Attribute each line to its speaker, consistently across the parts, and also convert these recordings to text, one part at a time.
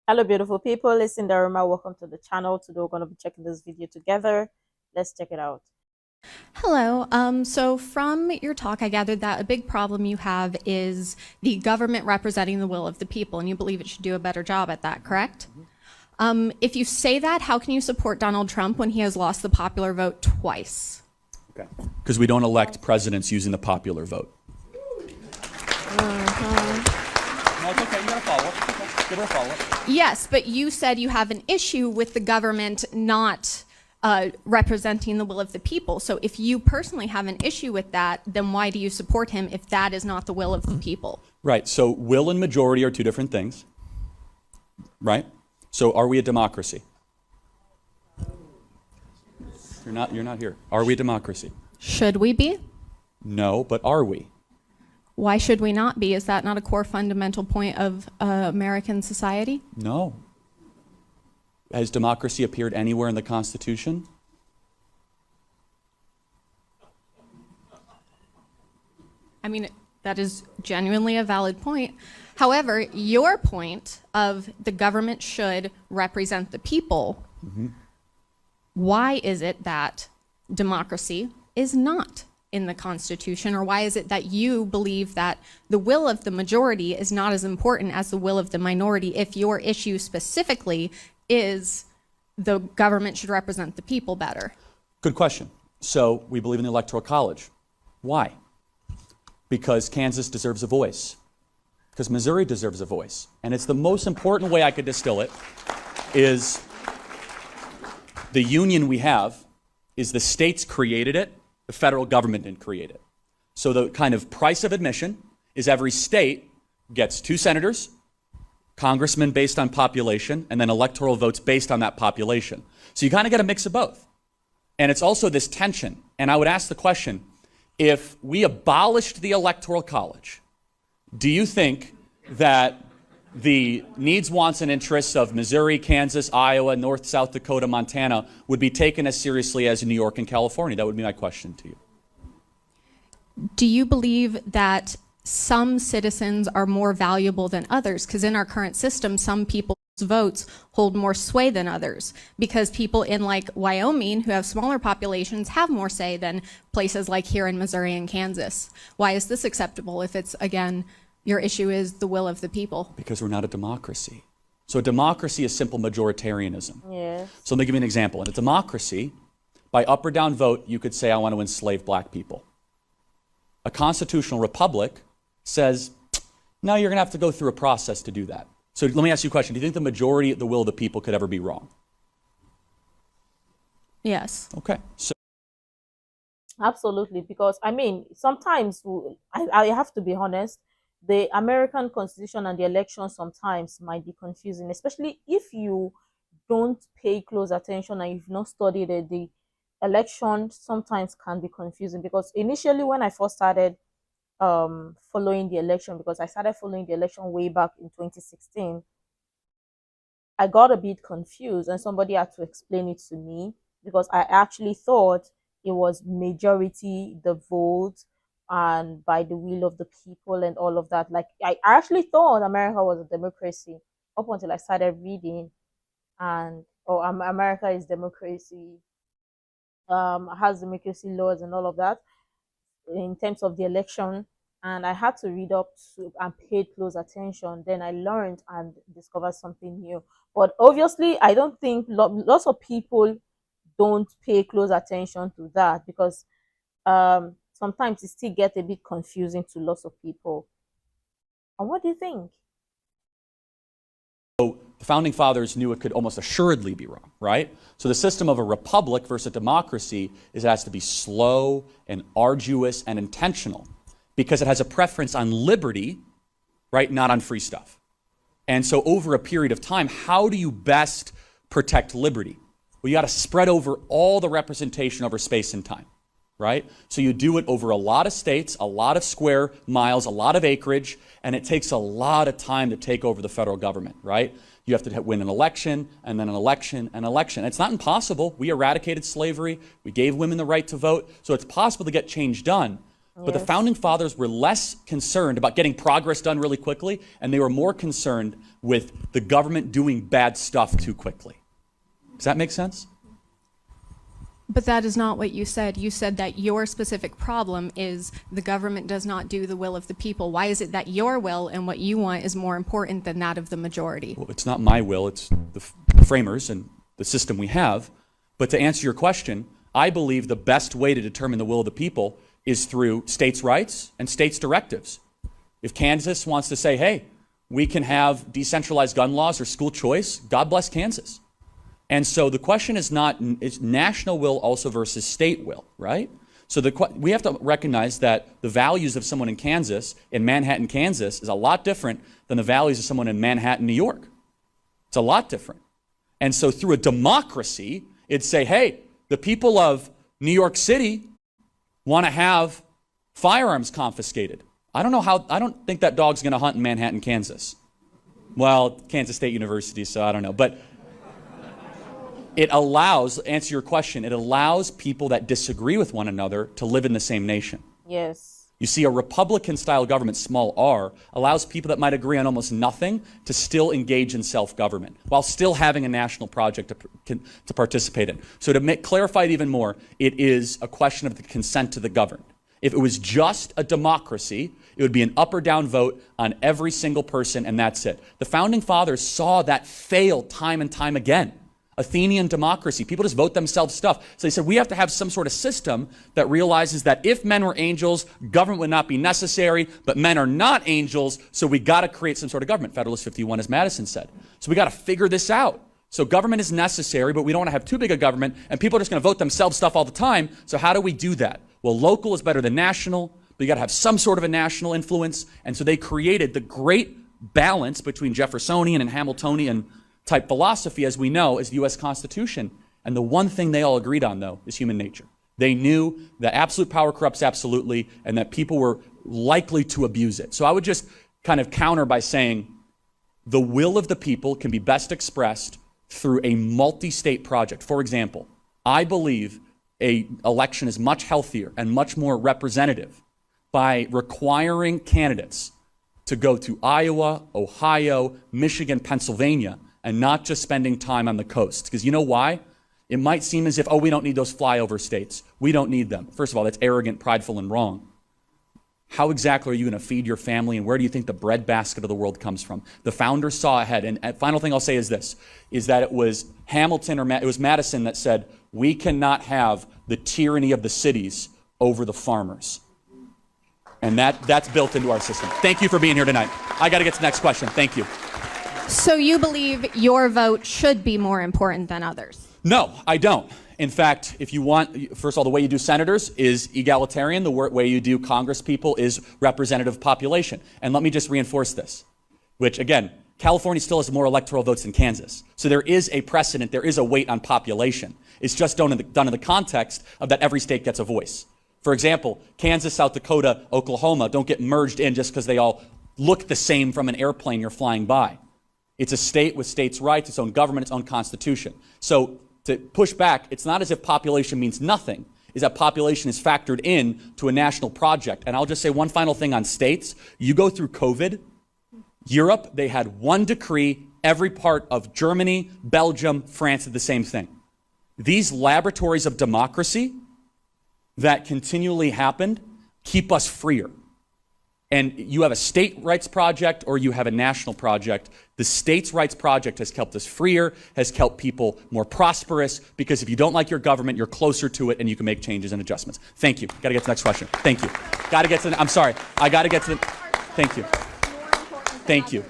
Speaker 1: Hello, beautiful people. It's Sindafam. Welcome to the channel. Today we're going to be checking this video together. Let's check it out.
Speaker 2: Hello. So from your talk, I gathered that a big problem you have is the government representing the will of the people, and you believe it should do a better job at that, correct? If you say that, how can you support Donald Trump when he has lost the popular vote twice?
Speaker 3: Okay. Because we don't elect presidents using the popular vote. No, it's okay. You got to follow up. Okay. Give her a follow-up.
Speaker 2: Yes, but you said you have an issue with the government not representing the will of the people. So if you personally have an issue with that, then why do you support him if that is not the will of the people?
Speaker 3: Right. So will and majority are two different things. Right? So are we a democracy? You're not here. Are we a democracy?
Speaker 2: Should we be?
Speaker 3: No, but are we?
Speaker 2: Why should we not be? Is that not a core fundamental point of American society?
Speaker 3: No. Has democracy appeared anywhere in the Constitution?
Speaker 2: I mean, that is genuinely a valid point. However, your point of the government should represent the people, why is it that democracy is not in the Constitution, or why is it that you believe that the will of the majority is not as important as the will of the minority if your issue specifically is the government should represent the people better?
Speaker 3: Good question. So we believe in the Electoral College. Why? Because Kansas deserves a voice. Because Missouri deserves a voice. And it's the most important way I could distill it is the union we have is the states created it, the federal government didn't create it. So the kind of price of admission is every state gets 2 senators, congressmen based on population, and then electoral votes based on that population. So you kind of get a mix of both. And it's also this tension. And I would ask the question, if we abolished the Electoral College, do you think that the needs, wants, and interests of Missouri, Kansas, Iowa, North, South Dakota, Montana would be taken as seriously as New York and California? That would be my question to you.
Speaker 2: Do you believe that some citizens are more valuable than others? Because in our current system, some people's votes hold more sway than others, because people in like Wyoming who have smaller populations have more say than places like here in Missouri and Kansas. Why is this acceptable if it's, again, your issue is the will of the people?
Speaker 3: Because we're not a democracy. So a democracy is simple majoritarianism.
Speaker 1: Yes.
Speaker 3: So let me give you an example. In a democracy, by up or down vote, you could say, I want to enslave black people. A constitutional republic says, no, you're going to have to go through a process to do that. So let me ask you a question. Do you think the majority of the will of the people could ever be wrong?
Speaker 2: Yes.
Speaker 3: Okay. So
Speaker 1: Absolutely. Because, I mean, sometimes I have to be honest, the American Constitution and the election sometimes might be confusing, especially if you don't pay close attention and you've not studied it. The election sometimes can be confusing, because initially when I first started following the election, because I started following the election way back in 2016, I got a bit confused and somebody had to explain it to me, because I actually thought it was majority the vote and by the will of the people and all of that. Like I actually thought America was a democracy up until I started reading, and America is democracy, has democracy laws and all of that in terms of the election. And I had to read up to and paid close attention. Then I learned and discovered something new. But obviously, I don't think lots of people don't pay close attention to that, because sometimes it still gets a bit confusing to lots of people. And what do you think?
Speaker 3: the founding fathers knew it could almost assuredly be wrong, right? So the system of a republic versus a democracy is it has to be slow and arduous and intentional, because it has a preference on liberty, right, not on free stuff. And so over a period of time, how do you best protect liberty? Well, you got to spread over all the representation over space and time, right? So you do it over a lot of states, a lot of square miles, a lot of acreage, and it takes a lot of time to take over the federal government, right? You have to win an election, and then an election, and election. It's not impossible. We eradicated slavery. We gave women the right to vote. So it's possible to get change done. But the
Speaker 1: Yes.
Speaker 3: founding fathers were less concerned about getting progress done really quickly, and they were more concerned with the government doing bad stuff too quickly. Does that make sense?
Speaker 2: But that is not what you said. You said that your specific problem is the government does not do the will of the people. Why is it that your will and what you want is more important than that of the majority?
Speaker 3: Well, it's not my will, it's the framers and the system we have. But to answer your question, I believe the best way to determine the will of the people is through states' rights and states' directives. If Kansas wants to say, hey, we can have decentralized gun laws or school choice, God bless Kansas. And so the question is not, it's national will also versus state will, right? So we have to recognize that the values of someone in Kansas, in Manhattan, Kansas, is a lot different than the values of someone in Manhattan, New York. It's a lot different. And so through a democracy, it'd say, hey, the people of New York City want to have firearms confiscated. I don't think that dog's going to hunt in Manhattan, Kansas. Well, Kansas State University, so I don't know. But it allows, answer your question, it allows people that disagree with one another to live in the same nation.
Speaker 1: Yes.
Speaker 3: You see, a Republican-style government, small r, allows people that might agree on almost nothing to still engage in self-government while still having a national project to participate in. So to clarify it even more, it is a question of the consent to the governed. If it was just a democracy, it would be an up or down vote on every single person, and that's it. The Founding Fathers saw that fail time and time again. Athenian democracy. People just vote themselves stuff. So they said, we have to have some sort of system that realizes that if men were angels, government would not be necessary, but men are not angels, so we got to create some sort of government. Federalist 51, as Madison said. So we got to figure this out. So government is necessary, but we don't want to have too big a government, and people are just going to vote themselves stuff all the time. So how do we do that? Well, local is better than national, but you got to have some sort of a national influence. And so they created the great balance between Jeffersonian and Hamiltonian type philosophy, as we know, is the U.S. Constitution. And the one thing they all agreed on, though, is human nature. They knew that absolute power corrupts absolutely, and that people were likely to abuse it. So I would just kind of counter by saying the will of the people can be best expressed through a multi-state project. For example, I believe an election is much healthier and much more representative by requiring candidates to go to Iowa, Ohio, Michigan, Pennsylvania, and not just spending time on the coast. Because you know why? It might seem as if, oh, we don't need those flyover states. We don't need them. First of all, that's arrogant, prideful, and wrong. How exactly are you going to feed your family, and where do you think the breadbasket of the world comes from? The founders saw ahead, and final thing I'll say is this, is that it was Hamilton or it was Madison that said, we cannot have the tyranny of the cities over the farmers. And that's built into our system. Thank you for being here tonight. I got to get to the next question. Thank you.
Speaker 2: So you believe your vote should be more important than others?
Speaker 3: No, I don't. In fact, if you want, first of all, the way you do senators is egalitarian. The way you do Congress people is representative population. And let me just reinforce this, which again, California still has more electoral votes than Kansas. So there is a precedent, there is a weight on population. It's just done in the context of that every state gets a voice. For example, Kansas, South Dakota, Oklahoma don't get merged in just because they all look the same from an airplane you're flying by. It's a state with states' rights, its own government, its own constitution. So to push back, it's not as if population means nothing, is that population is factored in to a national project. And I'll just say one final thing on states. You go through COVID, Europe, they had one decree, every part of Germany, Belgium, France did the same thing. These laboratories of democracy that continually happened keep us freer. And you have a state rights project or you have a national project. The states' rights project has kept us freer, has kept people more prosperous, because if you don't like your government, you're closer to it and you can make changes and adjustments. Thank you. Got to get to the next question. Thank you. Got to get to the, I'm sorry. I got to get to the, thank you. Thank you.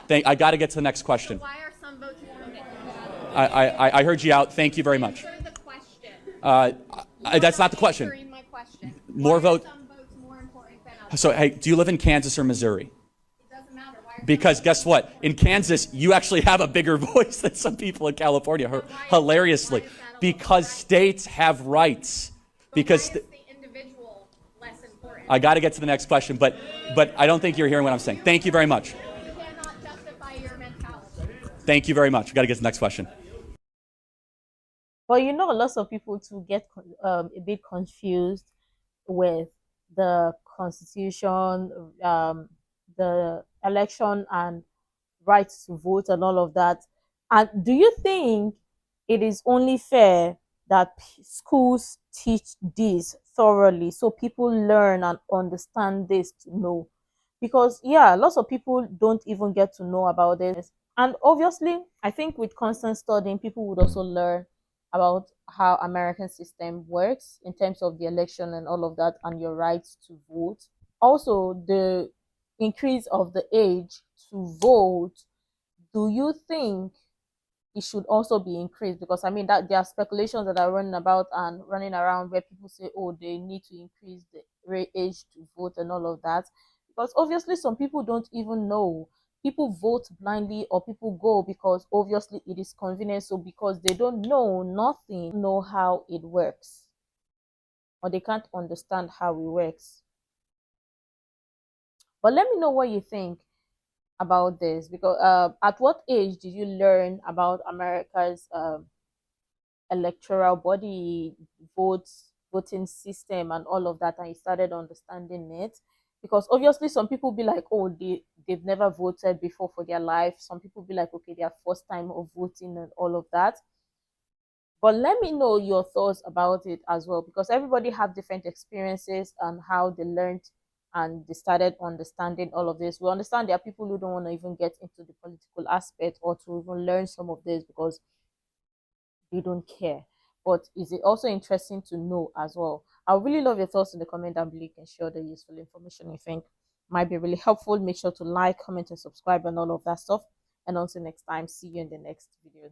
Speaker 3: I got to get to the next question.
Speaker 2: Why are some votes more important?
Speaker 3: I heard you out. Thank you very much.
Speaker 2: Answer the question.
Speaker 3: That's not the question.
Speaker 2: Answering my question.
Speaker 3: More vote.
Speaker 2: Some votes more important than others?
Speaker 3: So, hey, do you live in Kansas or Missouri?
Speaker 2: It doesn't matter. Why are
Speaker 3: Because guess what? In Kansas, you actually have a bigger voice than some people in California, hilariously. Because states have rights. Because
Speaker 2: why is the individual less important?
Speaker 3: I got to get to the next question, but I don't think you're hearing what I'm saying. Thank you very much.
Speaker 2: You cannot justify your mentality.
Speaker 3: Thank you very much. We got to get to the next question.
Speaker 1: But you know, lots of people too get a bit confused with the constitution, the election and right to vote and all of that. And do you think it is only fair that schools teach this thoroughly so people learn and understand this to know? Because, yeah, lots of people don't even get to know about this. And obviously, I think with constant studying, people would also learn about how American system works in terms of the election and all of that and your rights to vote. Also, the increase of the age to vote, do you think it should also be increased? Because I mean that there are speculations that are running about and running around where people say, oh, they need to increase the age to vote and all of that. Because obviously some people don't even know. People vote blindly or people go because obviously it is convenient. So because they don't know nothing, know how it works. Or they can't understand how it works. But let me know what you think about this, because at what age did you learn about America's electoral body, voting system and all of that, and you started understanding it? Because obviously some people be like, oh, they've never voted before for their life. Some people be like, okay, their first time of voting and all of that. But let me know your thoughts about it as well, because everybody have different experiences and how they learned and they started understanding all of this. We understand there are people who don't want to even get into the political aspect or to even learn some of this because they don't care. But is it also interesting to know as well? I would really love your thoughts in the comment down below. You can share the useful information you think might be really helpful. Make sure to like, comment, and subscribe and all of that stuff. And until next time, see you in the next video.